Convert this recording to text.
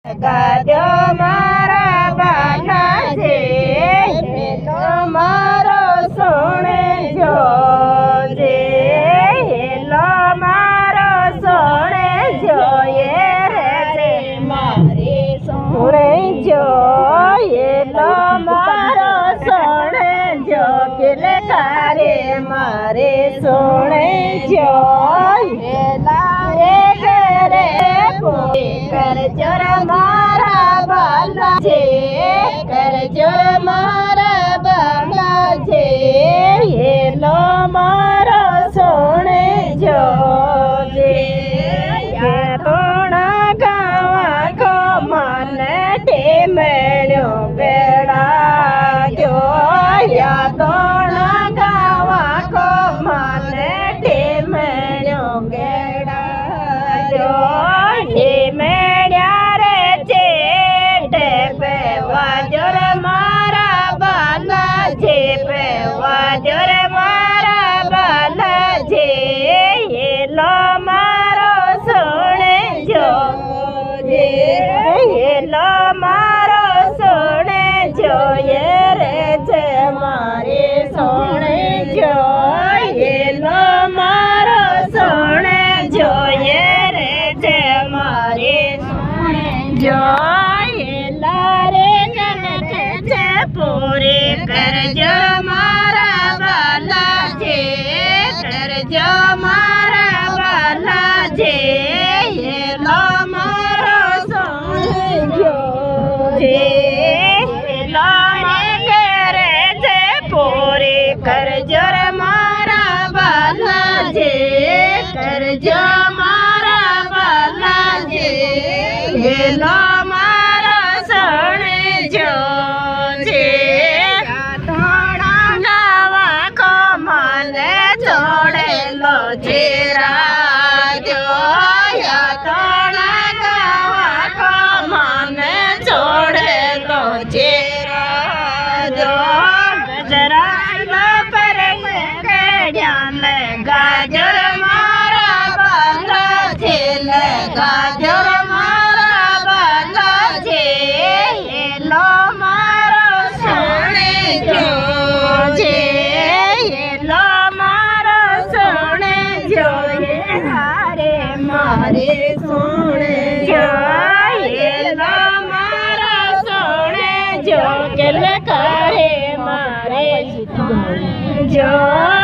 ગાજો મારા બાના છે હેલો મારો સોણે જોજે હેલો મારો સોણે જોઈએ રે મારે સોણે જો હેલો મારો સોણે જો કેલે તારે મારે સોણે જો હેલા રે કરજો મારા બાલા છે કરજો મારા બાલા છે હેલો મારો સોણે જોજે તોણા ગાવા કો મને તે મેળ્યો બેડા ગયો તોણા ગાવા કો મને તે મેળ્યો બેડા ગયો જોર મારા બાલા છે હેલો મારો સોણે જોજે હેલો મારો સોણે જોઈએ રે છે મારે સોણે જો હેલો મારો સોણે જોઈએ રે છે મારે સોણે જો હેલા રે ગણકે છે પૂરે કરજો કરજો મારા બાલા છે હેલો મારો સોણે જોજે હેલો કરે છે પૂરી કરજો મારા બાલા છે કરજો મારા બાલા છે હેલો મારો સોણે જોજે રાજો તોણા ગાવા કો મને છોડેલો છે રાજો ગજરાનો પર કડ્યા ગાજર મારા બાલા છે ગાજર મારા બાલા છે હેલો મારો સોણે જોજે હેલો મારે સોણે જો હેલો મારા સોણે જો કેલે કરે મારે જો